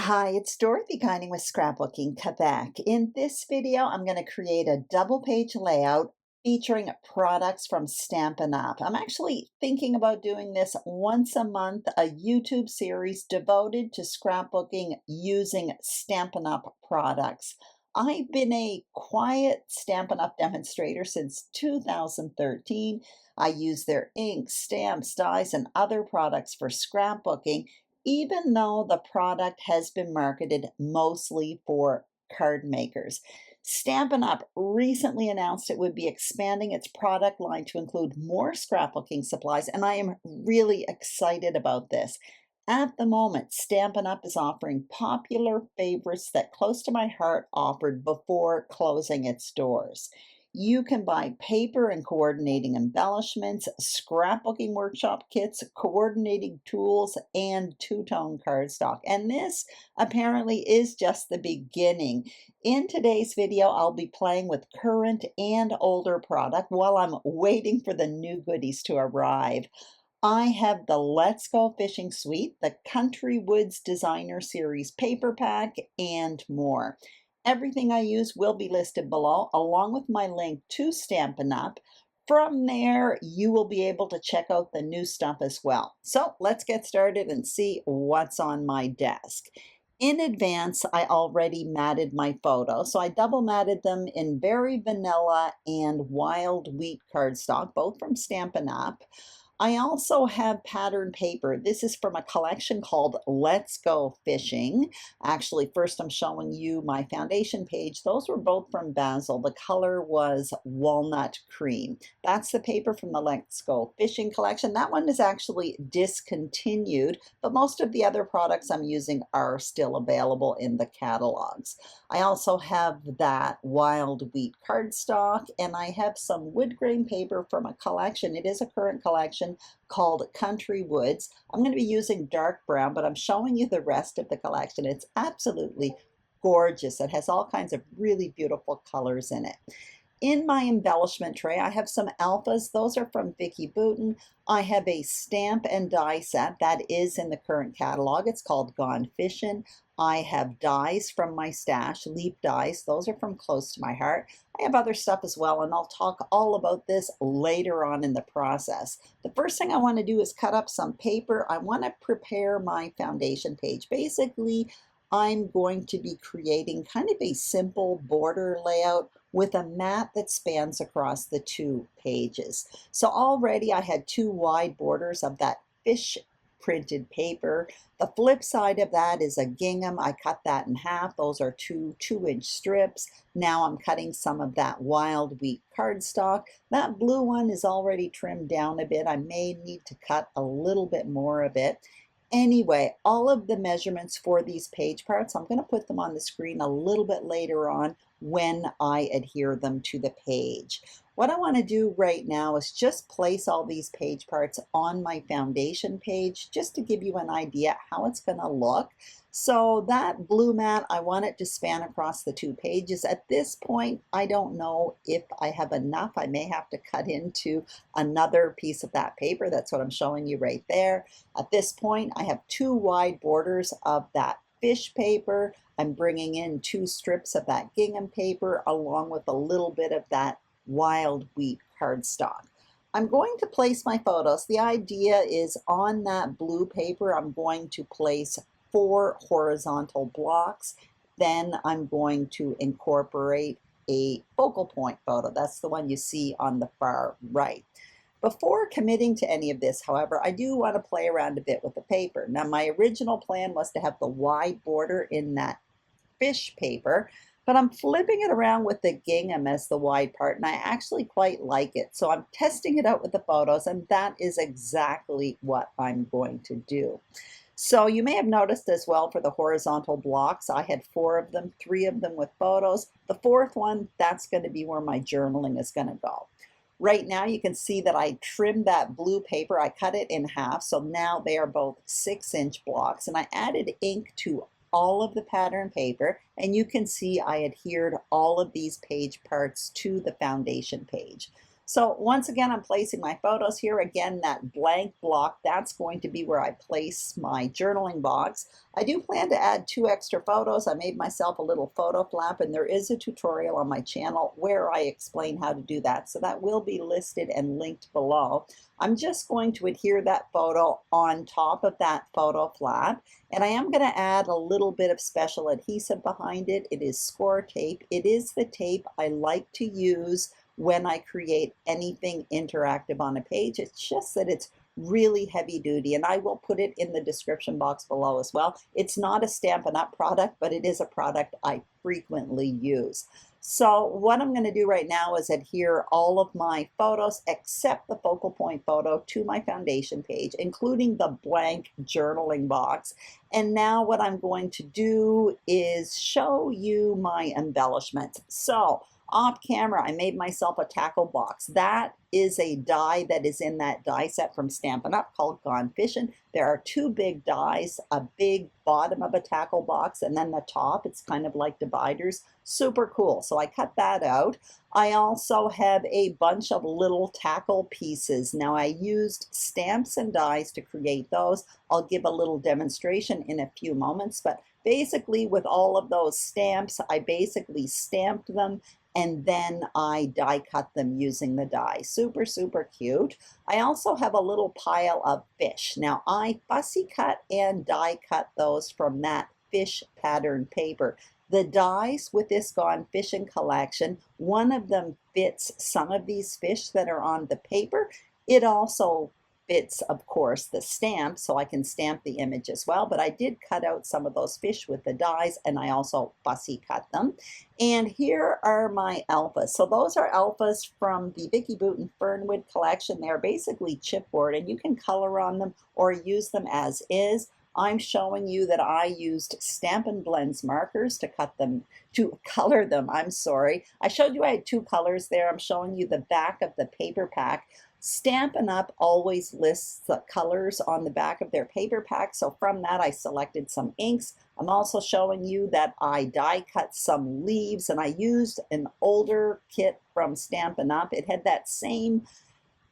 Hi, it's Dorothy Guiding with Scrapbooking Quebec. In this video, I'm going to create a double page layout featuring products from Stampin' Up. I'm actually thinking about doing this once a month, a YouTube series devoted to scrapbooking using Stampin' Up products. I've been a quiet Stampin' Up demonstrator since 2013. I use their inks, stamps, dies, and other products for scrapbooking, even though the product has been marketed mostly for card makers. Stampin' Up! Recently announced it would be expanding its product line to include more scrapbooking supplies, and I am really excited about this. At the moment, Stampin' Up! Is offering popular favorites that Close to My Heart offered before closing its doors. You can buy paper and coordinating embellishments, scrapbooking workshop kits, coordinating tools, and two-tone cardstock. And this apparently is just the beginning. In today's video, I'll be playing with current and older product while I'm waiting for the new goodies to arrive. I have the Let's Go Fishing Suite, the Country Woods Designer Series paper pack, and more. Everything I use will be listed below, along with my link to Stampin' Up. From there, you will be able to check out the new stuff as well. So let's get started and see what's on my desk. In advance, I already matted my photos, so I double matted them in Very Vanilla and Wild Wheat cardstock, both from Stampin' Up. I also have pattern paper. This is from a collection called Let's Go Fishing. Actually, first I'm showing you my foundation page. Those were both from Bazzill. The color was Walnut Cream. That's the paper from the Let's Go Fishing collection. That one is actually discontinued, but most of the other products I'm using are still available in the catalogs. I also have that Wild Wheat cardstock, and I have some wood grain paper from a collection. It is a current collection called Country Woods. I'm going to be using dark brown, but I'm showing you the rest of the collection. It's absolutely gorgeous. It has all kinds of really beautiful colors in it. In my embellishment tray, I have some alphas. Those are from Vicki Boutin. I have a stamp and die set that is in the current catalog. It's called Gone Fishin'. I have dies from my stash, leap dies. Those are from Close to My Heart. I have other stuff as well, and I'll talk all about this later on in the process. The first thing I want to do is cut up some paper. I want to prepare my foundation page. Basically, I'm going to be creating kind of a simple border layout with a mat that spans across the two pages. So already I had two wide borders of that fish printed paper. The flip side of that is a gingham. I cut that in half. Those are two 2-inch strips. Now I'm cutting some of that Wild Wheat cardstock. That blue one is already trimmed down a bit. I may need to cut a little bit more of it. Anyway, all of the measurements for these page parts, I'm going to put them on the screen a little bit later on when I adhere them to the page. What I want to do right now is just place all these page parts on my foundation page just to give you an idea how it's going to look. So that blue mat, I want it to span across the two pages. At this point, I don't know if I have enough. I may have to cut into another piece of that paper. That's what I'm showing you right there. At this point, I have two wide borders of that fish paper. I'm bringing in two strips of that gingham paper along with a little bit of that Wild Wheat cardstock. I'm going to place my photos. The idea is on that blue paper, I'm going to place 4 horizontal blocks. Then I'm going to incorporate a focal point photo. That's the one you see on the far right. Before committing to any of this, however, I do want to play around a bit with the paper. Now, my original plan was to have the wide border in that fish paper, but I'm flipping it around with the gingham as the wide part, and I actually quite like it. So I'm testing it out with the photos, and that is exactly what I'm going to do. So you may have noticed as well for the horizontal blocks, I had 4 of them, 3 of them with photos. The 4th one, that's going to be where my journaling is going to go. Right now you can see that I trimmed that blue paper. I cut it in half, so now they are both 6-inch blocks, and I added ink to all of the pattern paper, and you can see I adhered all of these page parts to the foundation page. So once again, I'm placing my photos here. Again, that blank block, that's going to be where I place my journaling box. I do plan to add 2 extra photos. I made myself a little photo flap, and there is a tutorial on my channel where I explain how to do that. So that will be listed and linked below. I'm just going to adhere that photo on top of that photo flap, and I am going to add a little bit of special adhesive behind it. It is score tape. It is the tape I like to use when I create anything interactive on a page. It's just that it's really heavy duty, and I will put it in the description box below as well. It's not a Stampin' Up product, but it is a product I frequently use. So what I'm going to do right now is adhere all of my photos except the focal point photo to my foundation page, including the blank journaling box. And now what I'm going to do is show you my embellishments. So off camera, I made myself a tackle box. That is a die that is in that die set from Stampin' Up called Gone Fishing. There are 2 big dies, a big bottom of a tackle box, and then the top. It's kind of like dividers. Super cool. So I cut that out. I also have a bunch of little tackle pieces. Now I used stamps and dies to create those. I'll give a little demonstration in a few moments, but basically with all of those stamps, I basically stamped them and then I die cut them using the die. Super, super cute. I also have a little pile of fish. Now I fussy cut and die cut those from that fish pattern paper. The dies with this Gone Fishing collection, one of them fits some of these fish that are on the paper. It also fits, of course, the stamp, so I can stamp the image as well, but I did cut out some of those fish with the dies, and I also fussy cut them. And here are my alphas. So those are alphas from the Vicki Boutin Fernwood collection. They're basically chipboard, and you can color on them or use them as is. I'm showing you that I used Stampin' Blends markers to color them. I'm sorry. I showed you I had 2 colors there. I'm showing you the back of the paper pack. Stampin' Up always lists the colors on the back of their paper pack, so from that I selected some inks. I'm also showing you that I die cut some leaves, and I used an older kit from Stampin' Up. It had that same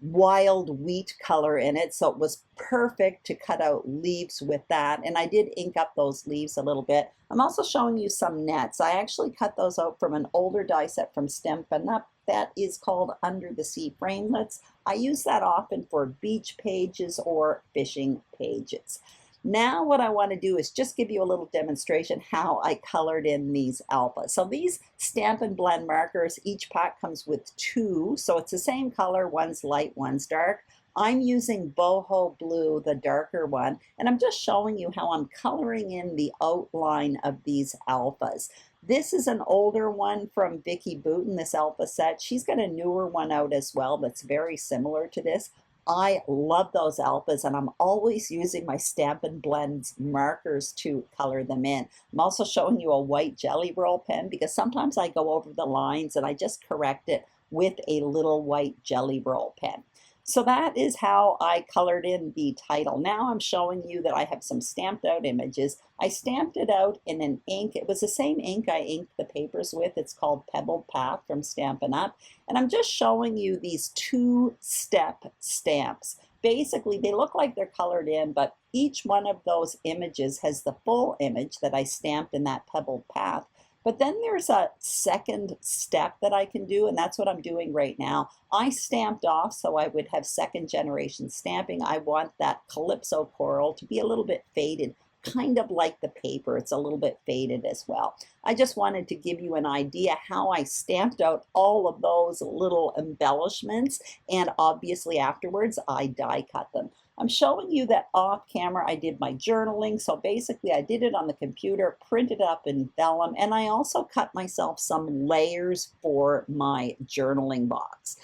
wild wheat color in it, so it was perfect to cut out leaves with that, and I did ink up those leaves a little bit. I'm also showing you some nets. I actually cut those out from an older die set from Stampin' Up that is called Under the Sea Framelits. I use that often for beach pages or fishing pages. Now what I want to do is just give you a little demonstration how I colored in these alphas. So these Stampin' Blend markers, each pack comes with 2, so it's the same color, one's light, one's dark. I'm using Boho Blue, the darker one, and I'm just showing you how I'm coloring in the outline of these alphas. This is an older one from Vicki Boutin, this alpha set. She's got a newer one out as well that's very similar to this. I love those alphas, and I'm always using my Stampin' Blends markers to color them in. I'm also showing you a white jelly roll pen because sometimes I go over the lines and I just correct it with a little white jelly roll pen. So that is how I colored in the title. Now I'm showing you that I have some stamped out images. I stamped it out in an ink. It was the same ink I inked the papers with. It's called Pebbled Path from Stampin' Up. And I'm just showing you these 2-step stamps. Basically, they look like they're colored in, but each one of those images has the full image that I stamped in that Pebbled Path. But then there's a second step that I can do, and that's what I'm doing right now. I stamped off so I would have second generation stamping. I want that Calypso coral to be a little bit faded, kind of like the paper. It's a little bit faded as well. I just wanted to give you an idea how I stamped out all of those little embellishments, and obviously afterwards I die cut them. I'm showing you that off camera I did my journaling, so basically I did it on the computer, printed up in vellum, and I also cut myself some layers for my journaling box.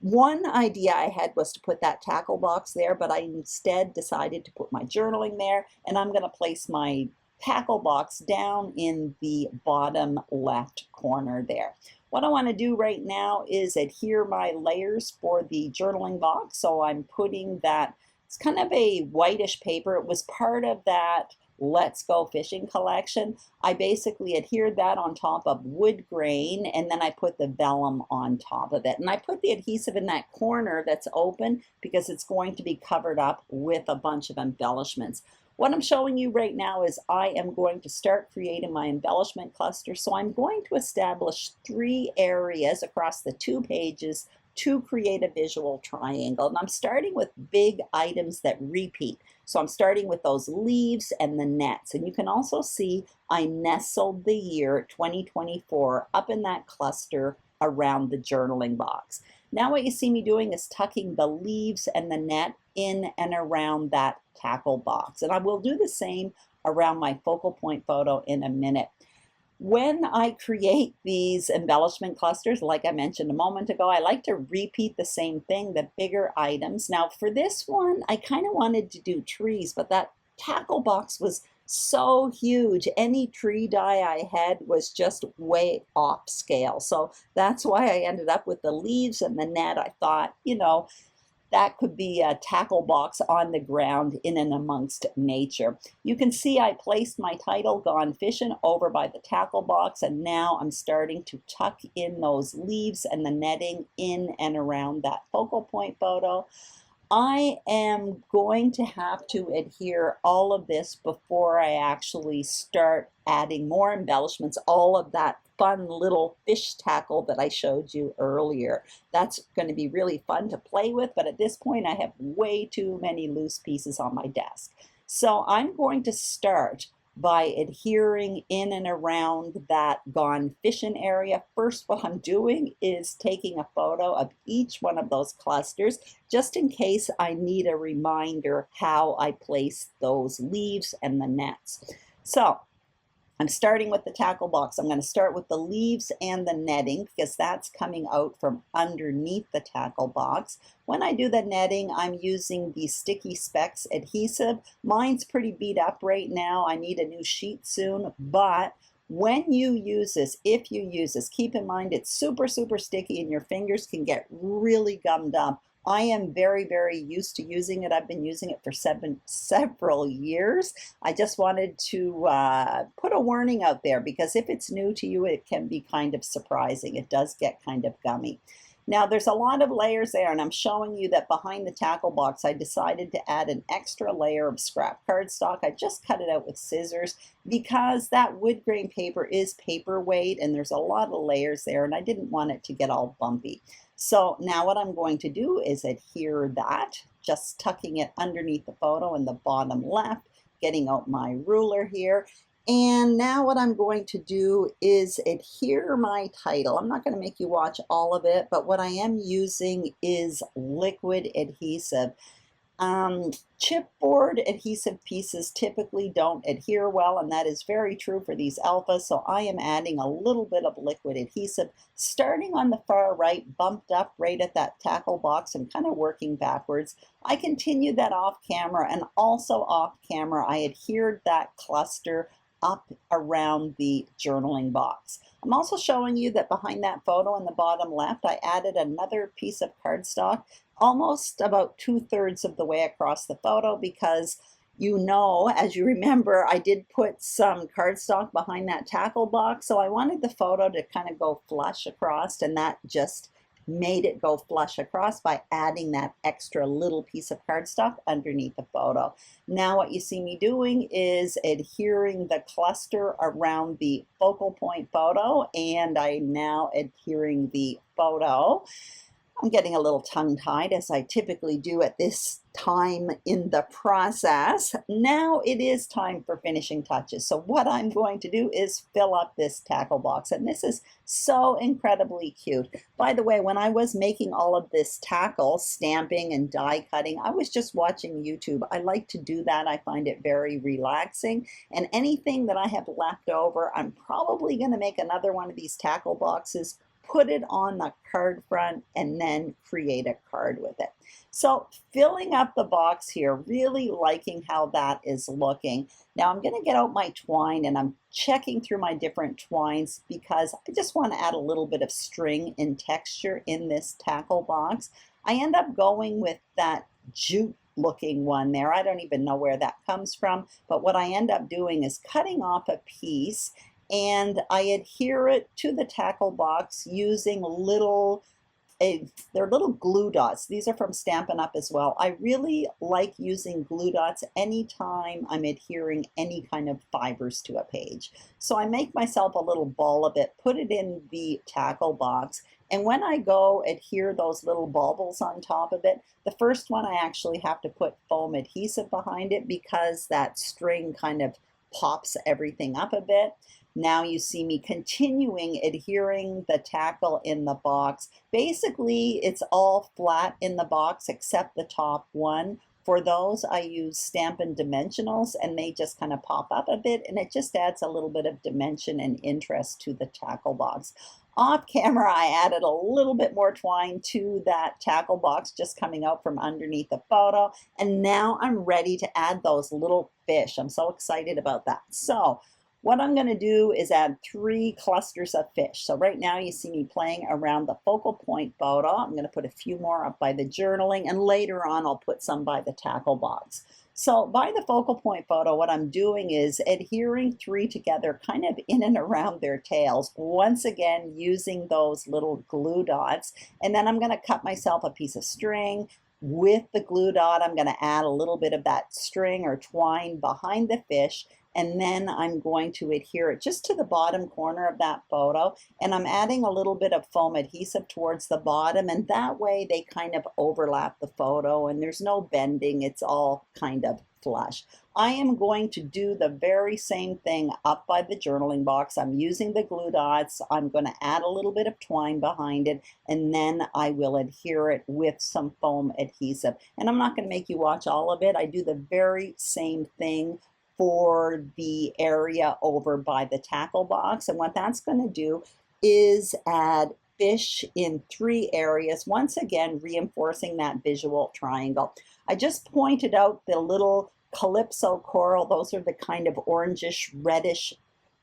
One idea I had was to put that tackle box there, but I instead decided to put my journaling there, and I'm going to place my tackle box down in the bottom left corner there. What I want to do right now is adhere my layers for the journaling box, so I'm putting that. It's kind of a whitish paper. It was part of that Let's Go Fishing collection. I basically adhered that on top of wood grain, and then I put the vellum on top of it. And I put the adhesive in that corner that's open because it's going to be covered up with a bunch of embellishments. What I'm showing you right now is I am going to start creating my embellishment cluster. So I'm going to establish 3 areas across the 2 pages to create a visual triangle. And I'm starting with big items that repeat. So I'm starting with those leaves and the nets. And you can also see I nestled the year 2024 up in that cluster around the journaling box. Now what you see me doing is tucking the leaves and the net in and around that tackle box. And I will do the same around my focal point photo in a minute. When I create these embellishment clusters, like I mentioned a moment ago, I like to repeat the same thing, the bigger items. Now for this one, I kind of wanted to do trees, but that tackle box was so huge. Any tree die I had was just way off scale. So that's why I ended up with the leaves and the net. I thought, you know, that could be a tackle box on the ground in and amongst nature. You can see I placed my title, Gone Fishing, over by the tackle box, and now I'm starting to tuck in those leaves and the netting in and around that focal point photo. I am going to have to adhere all of this before I actually start adding more embellishments, all of that fun little fish tackle that I showed you earlier. That's going to be really fun to play with, but at this point I have way too many loose pieces on my desk. So I'm going to start by adhering in and around that Gone Fishing area. First, what I'm doing is taking a photo of each one of those clusters, just in case I need a reminder how I place those leaves and the nets. So I'm starting with the tackle box. I'm going to start with the leaves and the netting because that's coming out from underneath the tackle box. When I do the netting, I'm using the Sticky Specs adhesive. Mine's pretty beat up right now. I need a new sheet soon, but when you use this, if you use this, keep in mind it's super, super sticky and your fingers can get really gummed up. I am very, very used to using it. I've been using it for several years. I just wanted to put a warning out there because if it's new to you, it can be kind of surprising. It does get kind of gummy. Now there's a lot of layers there, and I'm showing you that behind the tackle box I decided to add an extra layer of scrap cardstock. I just cut it out with scissors because that wood grain paper is paperweight and there's a lot of layers there and I didn't want it to get all bumpy. So now what I'm going to do is adhere that, just tucking it underneath the photo in the bottom left, getting out my ruler here. And now what I'm going to do is adhere my title. I'm not going to make you watch all of it, but what I am using is liquid adhesive. Chipboard adhesive pieces typically don't adhere well, and that is very true for these alphas, so I am adding a little bit of liquid adhesive, starting on the far right, bumped up right at that tackle box and kind of working backwards. I continued that off camera, and also off camera I adhered that cluster up around the journaling box. I'm also showing you that behind that photo in the bottom left, I added another piece of cardstock almost about 2/3 of the way across the photo because you know, as you remember, I did put some cardstock behind that tackle box, so I wanted the photo to kind of go flush across, and that just made it go flush across by adding that extra little piece of cardstock underneath the photo. Now what you see me doing is adhering the cluster around the focal point photo, and I'm now adhering the photo. I'm getting a little tongue-tied, as I typically do at this time in the process. Now it is time for finishing touches. So what I'm going to do is fill up this tackle box, and this is so incredibly cute. By the way, when I was making all of this tackle, stamping and die cutting, I was just watching YouTube. I like to do that. I find it very relaxing, and anything that I have left over, I'm probably going to make another one of these tackle boxes, put it on the card front, and then create a card with it. So filling up the box here, really liking how that is looking. Now I'm going to get out my twine, and I'm checking through my different twines because I just want to add a little bit of string and texture in this tackle box. I end up going with that jute looking one there. I don't even know where that comes from, but what I end up doing is cutting off a piece and I adhere it to the tackle box using they're little glue dots. These are from Stampin' Up as well. I really like using glue dots anytime I'm adhering any kind of fibers to a page. So I make myself a little ball of it, put it in the tackle box, and when I go adhere those little baubles on top of it, the first one I actually have to put foam adhesive behind it because that string kind of pops everything up a bit. Now you see me continuing adhering the tackle in the box. Basically, it's all flat in the box except the top one. For those, I use Stampin' Dimensionals, and they just kind of pop up a bit, and it just adds a little bit of dimension and interest to the tackle box. Off camera, I added a little bit more twine to that tackle box just coming out from underneath the photo, and now I'm ready to add those little fish. I'm so excited about that. So what I'm going to do is add 3 clusters of fish. So right now you see me playing around the focal point photo. I'm going to put a few more up by the journaling, and later on I'll put some by the tackle box. So by the focal point photo, what I'm doing is adhering 3 together kind of in and around their tails, once again using those little glue dots. And then I'm going to cut myself a piece of string. With the glue dot, I'm going to add a little bit of that string or twine behind the fish, and then I'm going to adhere it just to the bottom corner of that photo, and I'm adding a little bit of foam adhesive towards the bottom, and that way they kind of overlap the photo and there's no bending. It's all kind of flush. I am going to do the very same thing up by the journaling box. I'm using the glue dots. I'm going to add a little bit of twine behind it, and then I will adhere it with some foam adhesive. And I'm not going to make you watch all of it. I do the very same thing for the area over by the tackle box, and what that's going to do is add fish in 3 areas, once again reinforcing that visual triangle. I just pointed out the little Calypso coral. Those are the kind of orangish reddish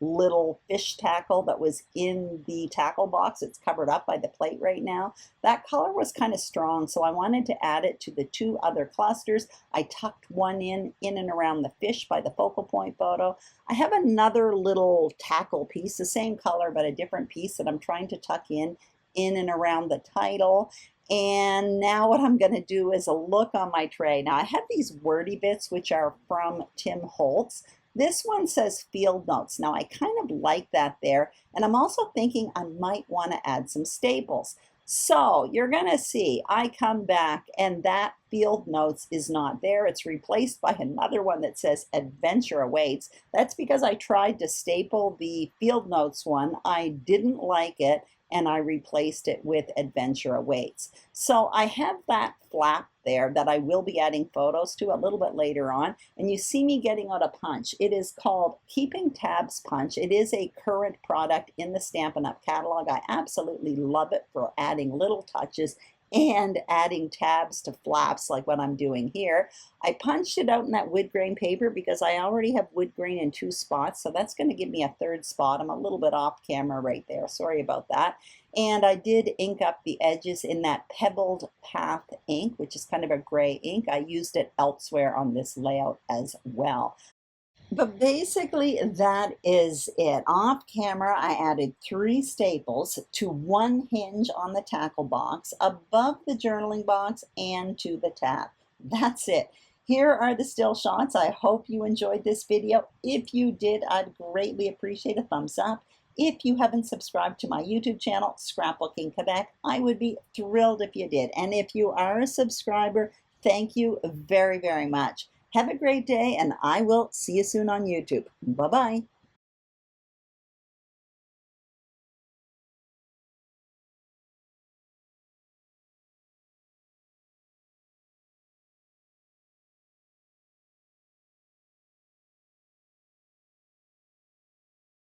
little fish tackle that was in the tackle box. It's covered up by the plate right now. That color was kind of strong, so I wanted to add it to the 2 other clusters. I tucked one in and around the fish by the focal point photo. I have another little tackle piece, the same color but a different piece, that I'm trying to tuck in and around the title. And now what I'm going to do is a look on my tray. Now I have these wordy bits which are from Tim Holtz. This one says field notes. Now I kind of like that there, and I'm also thinking I might want to add some staples. So you're going to see I come back and that field notes is not there. It's replaced by another one that says adventure awaits. That's because I tried to staple the field notes one. I didn't like it, and I replaced it with adventure awaits. So I have that flap there that I will be adding photos to a little bit later on, and you see me getting out a punch. It is called Keeping Tabs Punch. It is a current product in the Stampin' Up catalog. I absolutely love it for adding little touches and adding tabs to flaps like what I'm doing here. I punched it out in that wood grain paper because I already have wood grain in 2 spots, so that's going to give me a 3rd spot. I'm a little bit off camera right there, sorry about that. And I did ink up the edges in that Pebbled Path ink, which is kind of a gray ink. I used it elsewhere on this layout as well. But basically that is it. Off camera, I added 3 staples to 1 hinge on the tackle box, above the journaling box, and to the tab. That's it. Here are the still shots. I hope you enjoyed this video. If you did, I'd greatly appreciate a thumbs up. If you haven't subscribed to my YouTube channel, Scrapbooking Quebec, I would be thrilled if you did. And if you are a subscriber, thank you very, very much. Have a great day, and I will see you soon on YouTube. Bye-bye.